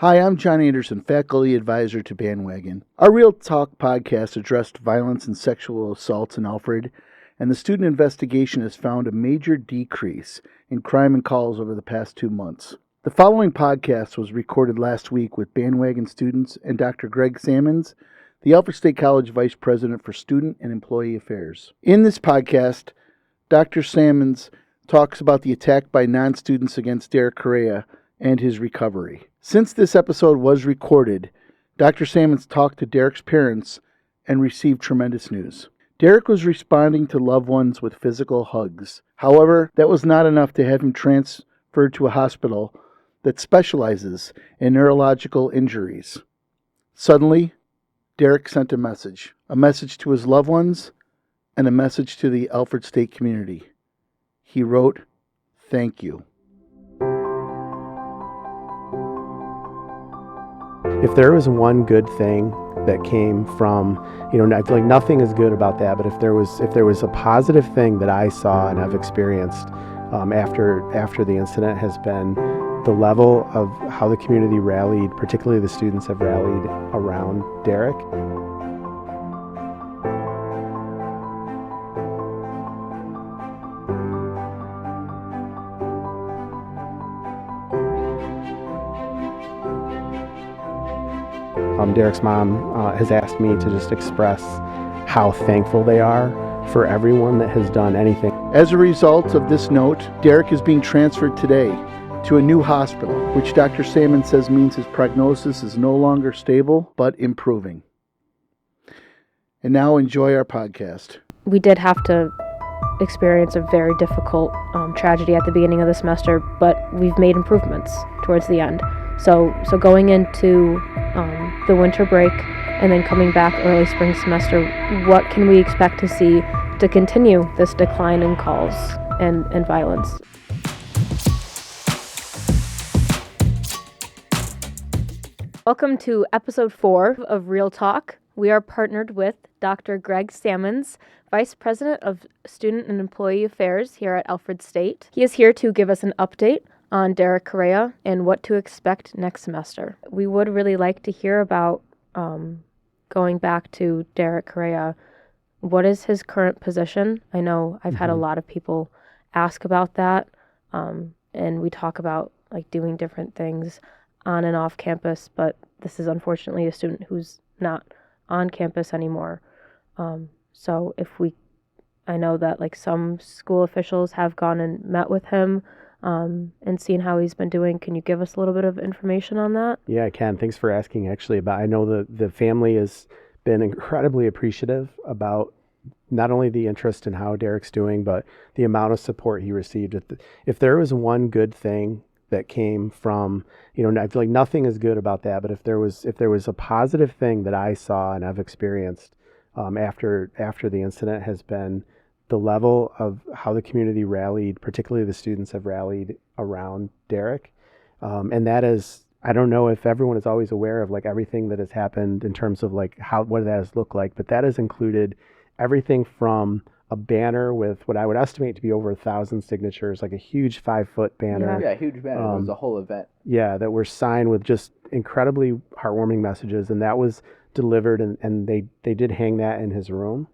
Hi, I'm John Anderson, faculty advisor to Bandwagon. Our Real Talk podcast addressed violence and sexual assaults in Alfred, and the student investigation has found a major decrease in crime and calls over the past 2 months. The following podcast was recorded last week with Bandwagon students and Dr. Greg Sammons, the Alfred State College Vice President for Student and Employee Affairs. In this podcast, Dr. Sammons talks about the attack by non-students against Derek Correa and his recovery. Since this episode was recorded, Dr. Sammons talked to Derek's parents and received tremendous news. Derek was responding to loved ones with physical hugs. However, that was not enough to have him transferred to a hospital that specializes in neurological injuries. Suddenly, Derek sent a message to his loved ones and a message to the Alfred State community. He wrote, "Thank you." If there was one good thing that came from, like nothing is good about that, but if there was a positive thing that I saw and have experienced after the incident, has been the level of how the community rallied, particularly the students have rallied around Derek. Derek's mom has asked me to just express how thankful they are for everyone that has done anything. As a result of this note, Derek is being transferred today to a new hospital, which Dr. Sammons says means his prognosis is no longer stable, but improving. And now enjoy our podcast. We did have to experience a very difficult tragedy at the beginning of the semester, but we've made improvements towards the end. So going into the winter break and then coming back early spring semester, what can we expect to see to continue this decline in calls and violence? Welcome to episode 4 of Real Talk. We are partnered with Dr. Greg Sammons, Vice President of Student and Employee Affairs here at Alfred State. He is here to give us an update on Derek Correa and what to expect next semester. We would really like to hear about going back to Derek Correa. What is his current position? I know I've had a lot of people ask about that, and we talk about like doing different things on and off campus, but this is unfortunately a student who's not on campus anymore. So I know that like some school officials have gone and met with him and seen how he's been doing. Can you give us a little bit of information on that? Yeah, I can. Thanks for asking, actually. But I know the family has been incredibly appreciative about not only the interest in how Derek's doing, but the amount of support he received. If there was one good thing that came from, I feel like nothing is good about that, but if there was a positive thing that I saw and have experienced after the incident, has been the level of how the community rallied, particularly the students have rallied around Derek. And that is, I don't know if everyone is always aware of like everything that has happened in terms of like what that has looked like, but that has included everything from a banner with what I would estimate to be over 1,000 signatures, like a huge 5-foot banner. Yeah, huge banner. It was a whole event. Yeah, that were signed with just incredibly heartwarming messages, and that was delivered, and they did hang that in his room.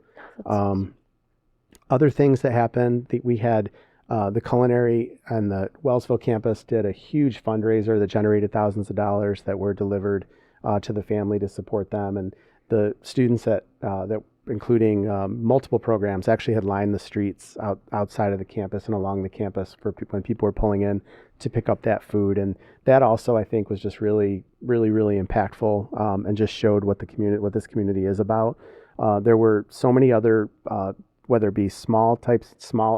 Other things that happened, we had the culinary and the Wellsville campus did a huge fundraiser that generated thousands of dollars that were delivered to the family to support them. And the students that including multiple programs, actually had lined the streets outside of the campus and along the campus for when people were pulling in to pick up that food. And that also, I think, was just really, really, really impactful and just showed what this community is about. There were so many other whether it be small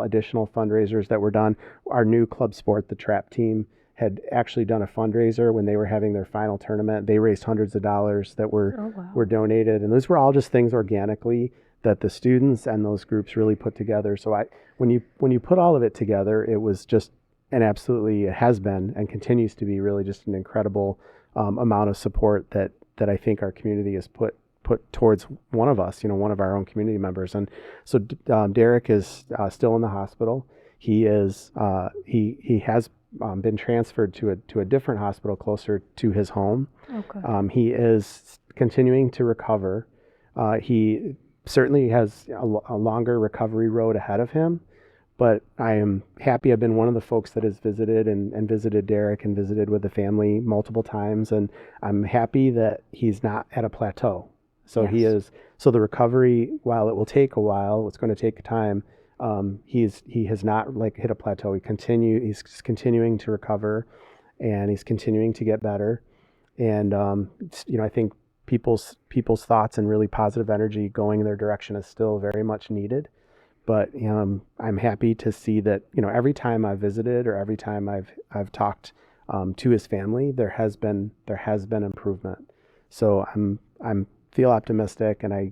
additional fundraisers that were done. Our new club sport, the trap team, had actually done a fundraiser when they were having their final tournament. They raised hundreds of dollars that were donated, and those were all just things organically that the students and those groups really put together. So when you put all of it together, it was just it has been and continues to be really just an incredible amount of support that I think our community has put towards one of us, one of our own community members. And so Derek is still in the hospital. He has been transferred to a different hospital closer to his home. Okay. He is continuing to recover. He certainly has a longer recovery road ahead of him, but I am happy. I've been one of the folks that has visited and visited Derek and visited with the family multiple times, and I'm happy that he's not at a plateau. So Yes. he is. So the recovery, while it will take a while, it's going to take time. He has not like hit a plateau. He's continuing to recover, and he's continuing to get better. And I think people's thoughts and really positive energy going in their direction is still very much needed. But I'm happy to see that every time I've visited or every time I've talked to his family, there has been improvement. So I'm feel optimistic, and I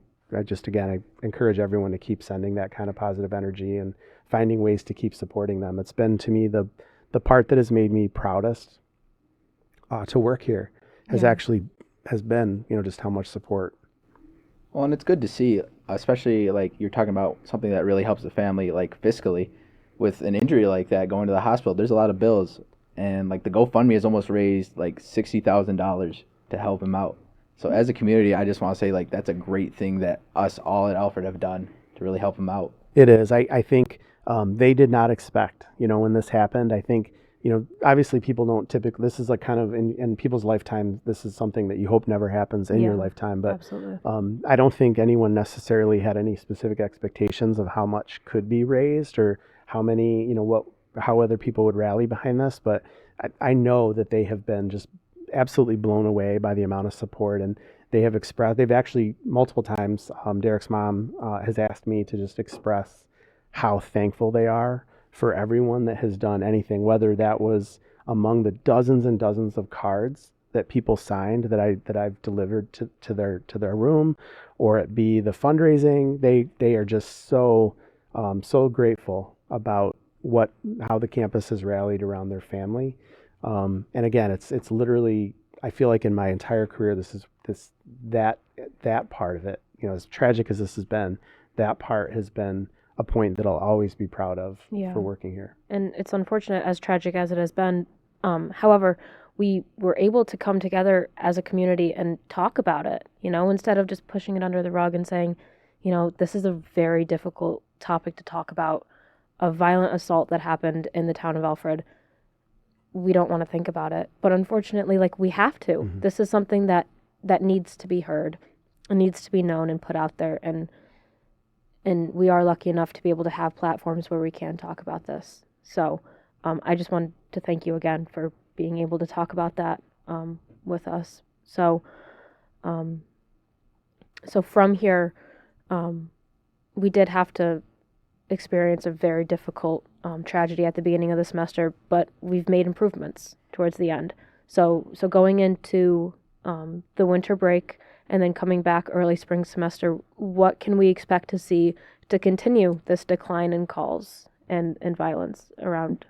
encourage everyone to keep sending that kind of positive energy and finding ways to keep supporting them. It's been to me the part that has made me proudest to work here has been just how much support. Well, and it's good to see, especially like you're talking about something that really helps the family, like fiscally, with an injury like that, going to the hospital. There's a lot of bills, and like the GoFundMe has almost raised like $60,000 to help him out. So as a community, I just want to say like that's a great thing that us all at Alfred have done to really help him out. It is. I think they did not expect, when this happened. I think, obviously people don't typically, this is like kind of in people's lifetime, this is something that you hope never happens in your lifetime. But Absolutely. I don't think anyone necessarily had any specific expectations of how much could be raised or how many, how other people would rally behind this. But I know that they have been just absolutely blown away by the amount of support, and they've actually multiple times, Derek's mom has asked me to just express how thankful they are for everyone that has done anything, whether that was among the dozens and dozens of cards that people signed that I've delivered to their room, or it be the fundraising. They are just so grateful about how the campus has rallied around their family. And again, it's literally, I feel like in my entire career, that part of it, as tragic as this has been, that part has been a point that I'll always be proud of for working here. And it's unfortunate, as tragic as it has been. However, we were able to come together as a community and talk about it, instead of just pushing it under the rug and saying, this is a very difficult topic to talk about, a violent assault that happened in the town of Alfred. We don't want to think about it, but unfortunately, we have to. Mm-hmm. This is something that needs to be heard, and needs to be known and put out there, and we are lucky enough to be able to have platforms where we can talk about this. So I just wanted to thank you again for being able to talk about that with us. So from here, we did have to experience a very difficult tragedy at the beginning of the semester, but we've made improvements towards the end. So going into the winter break and then coming back early spring semester, what can we expect to see to continue this decline in calls and violence around?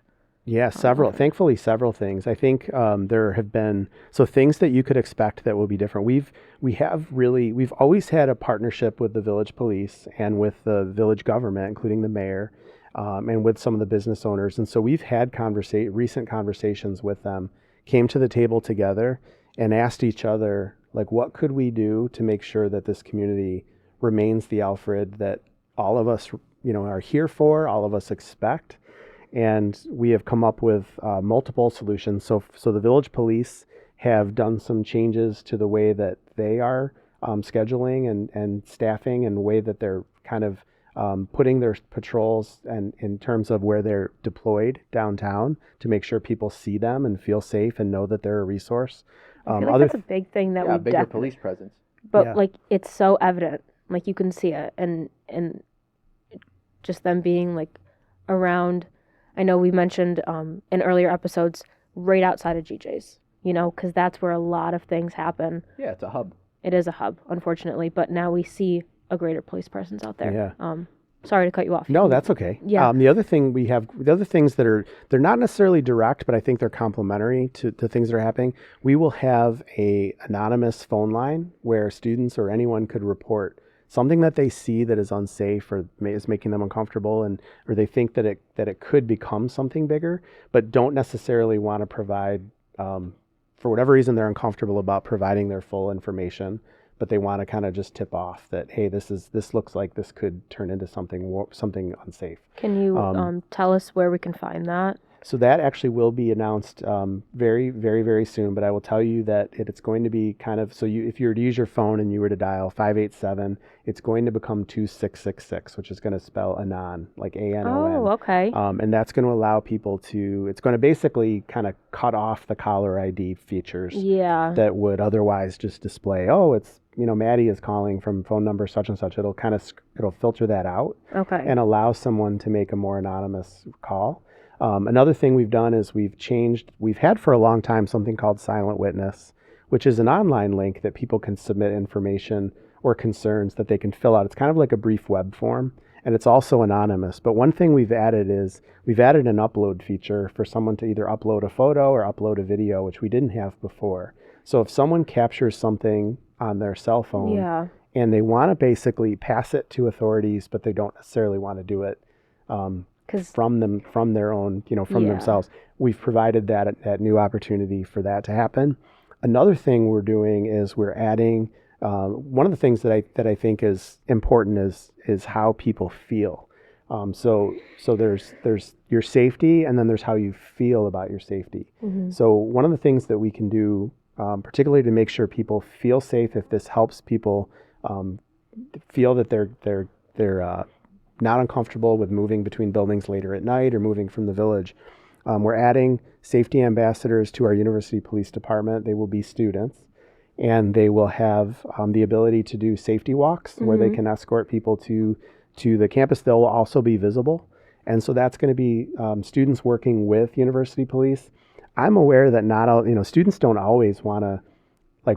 Yeah, thankfully several things. I think there have been things that you could expect that will be different. We've always had a partnership with the village police and with the village government, including the mayor, and with some of the business owners. And so we've had recent conversations with them, came to the table together and asked each other, what could we do to make sure that this community remains the Alfred that all of us, are here for, all of us expect. And we have come up with multiple solutions. So the village police have done some changes to the way that they are scheduling and staffing, and the way that they're kind of putting their patrols and in terms of where they're deployed downtown to make sure people see them and feel safe and know that they're a resource. I feel like that's a big thing that we bigger police presence. But it's so evident, you can see it, and just them being around. I know we mentioned in earlier episodes right outside of GJ's, because that's where a lot of things happen. Yeah, it's a hub. It is a hub, unfortunately, but now we see a greater police presence out there. Yeah. Sorry to cut you off. No, that's okay. Yeah. The other things that they're not necessarily direct, but I think they're complementary to things that are happening. We will have a anonymous phone line where students or anyone could report something that they see that is unsafe or is making them uncomfortable, and or they think that it could become something bigger, but don't necessarily want to provide, for whatever reason, they're uncomfortable about providing their full information, but they want to kind of just tip off that, hey, this looks like this could turn into something unsafe. Can you tell us where we can find that? So that actually will be announced very, very, very soon. But I will tell you that it's going to be kind of, if you were to use your phone and you were to dial 587, it's going to become 2666, which is going to spell Anon, like ANON. Oh, okay. And that's going to allow people it's going to basically kind of cut off the caller ID features that would otherwise just display, oh, it's, Maddie is calling from phone number such and such. It'll filter that out and allow someone to make a more anonymous call. Another thing we've done is we've had for a long time something called Silent Witness, which is an online link that people can submit information or concerns that they can fill out. It's kind of like a brief web form, and it's also anonymous. But one thing we've added an upload feature for someone to either upload a photo or upload a video, which we didn't have before. So if someone captures something on their cell phone and they want to basically pass it to authorities, but they don't necessarily want to do it from their own, themselves. We've provided that new opportunity for that to happen. Another thing we're doing is we're adding, one of the things that I think is important is how people feel. So there's your safety, and then there's how you feel about your safety. Mm-hmm. So one of the things that we can do, particularly to make sure people feel safe, if this helps people feel that they're not uncomfortable with moving between buildings later at night or moving from the village. We're adding safety ambassadors to our university police department. They will be students, and they will have the ability to do safety walks where they can escort people to the campus. They'll also be visible. And so that's going to be students working with university police. I'm aware that not all, students don't always want to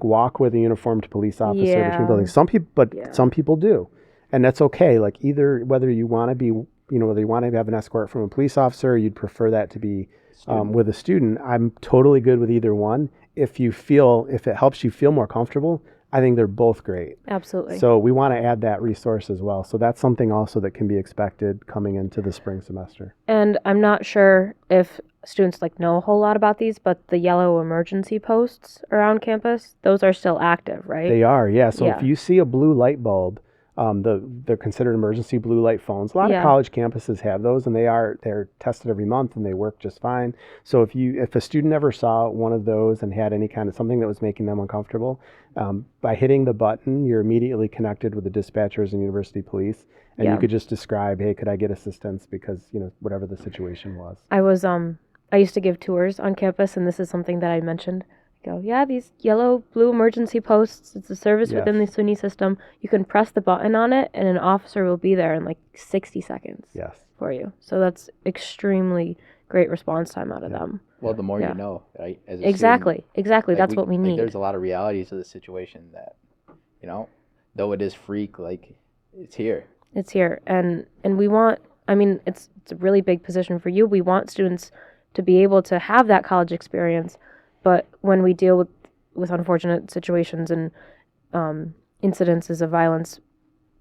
walk with a uniformed police officer between buildings. Some people do. And that's okay. Whether you want to be, whether you want to have an escort from a police officer, or you'd prefer that to be with a student, I'm totally good with either one. If it helps you feel more comfortable, I think they're both great. Absolutely. So we want to add that resource as well. So that's something also that can be expected coming into the spring semester. And I'm not sure if students know a whole lot about these, but the yellow emergency posts around campus, those are still active, right? They are, yeah. So if you see a blue light bulb, they're considered emergency blue light phones. A lot of college campuses have those, and they're tested every month, and they work just fine. So if a student ever saw one of those and had any kind of something that was making them uncomfortable, by hitting the button, you're immediately connected with the dispatchers and university police, and you could just describe, hey, could I get assistance, because whatever the situation was. I used to give tours on campus, and this is something that I mentioned. These yellow, blue emergency posts, it's a service within the SUNY system. You can press the button on it, and an officer will be there in 60 seconds for you. So that's extremely great response time out of them. Well, the more you know, right? As a exactly. student, That's what we need. There's a lot of realities of the situation that, though it is freak, it's here. It's here. And we want, it's a really big position for you. We want students to be able to have that college experience. But when we deal with unfortunate situations and incidences of violence,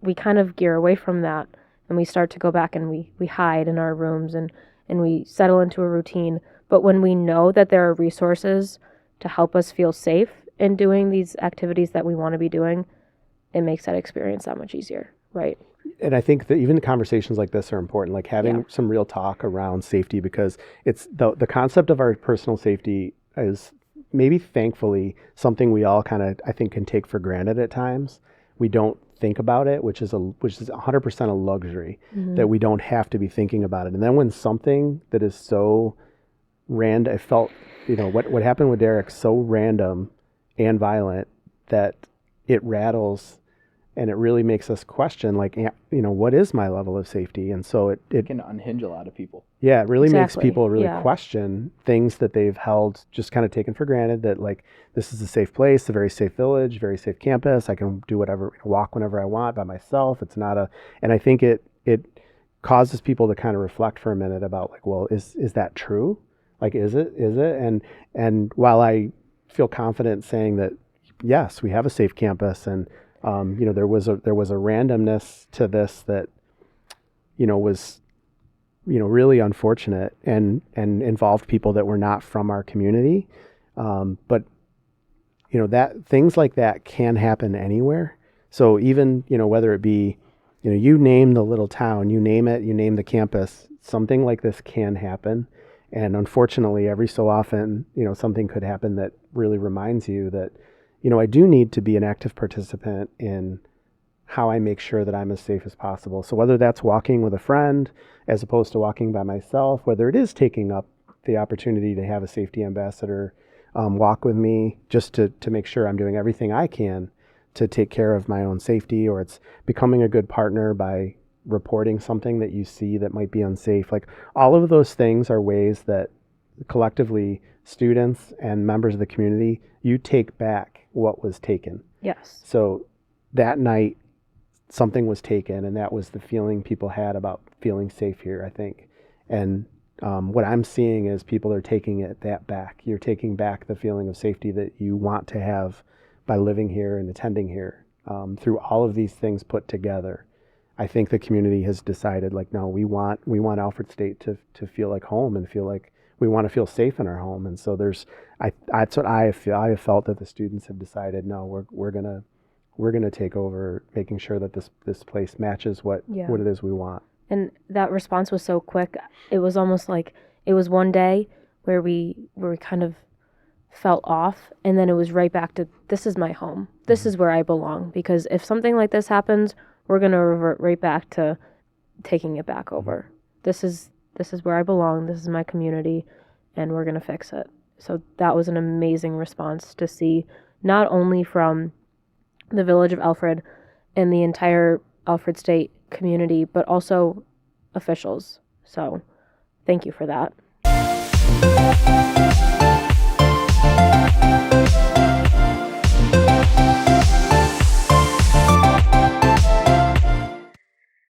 we kind of gear away from that, and we start to go back and we hide in our rooms and we settle into a routine. But when we know that there are resources to help us feel safe in doing these activities that we want to be doing, it makes that experience that much easier, right? And I think that even conversations like this are important, having some real talk around safety, because it's the concept of our personal safety is maybe thankfully something we all kind of, I think, can take for granted at times. We don't think about it, which is 100% a luxury, that we don't have to be thinking about it. And then when something that is so random, I felt, what happened with Derek, so random and violent that it rattles, and it really makes us question, what is my level of safety? And so it can unhinge a lot of people. Yeah, it really makes people really question things that they've held, just kind of taken for granted, that this is a safe place, a very safe village, very safe campus. I can do whatever, walk whenever I want by myself. It's not and I think it causes people to kind of reflect for a minute about is that true? Is it? And while I feel confident saying that, yes, we have a safe campus, and There was a randomness to this that, was, really unfortunate and involved people that were not from our community. But, that things like that can happen anywhere. So even, whether it be, you name the little town, you name it, you name the campus, something like this can happen. And unfortunately, every so often, something could happen that really reminds you that, I do need to be an active participant in how I make sure that I'm as safe as possible. So whether that's walking with a friend as opposed to walking by myself, whether it is taking up the opportunity to have a safety ambassador walk with me just to make sure I'm doing everything I can to take care of my own safety, or it's becoming a good partner by reporting something that you see that might be unsafe. Like, all of those things are ways that collectively students and members of the community, you take back what was taken. Yes. So that night, something was taken, and that was the feeling people had about feeling safe here, I think. And what I'm seeing is people are taking that back. You're taking back the feeling of safety that you want to have by living here and attending here. Through all of these things put together, I think the community has decided, like, no, we want Alfred State to feel like home and feel like we want to feel safe in our home. And so that's what I feel. I have felt that the students have decided, no, we're gonna take over making sure that this place matches what it is we want. And that response was so quick. It was almost like it was one day where we kind of felt off, and then it was right back to, this is my home. This is where I belong. Because if something like this happens, we're going to revert right back to taking it back over. This is where I belong. This is my community, and we're going to fix it. So that was an amazing response to see, not only from the village of Alfred and the entire Alfred State community, but also officials. So thank you for that.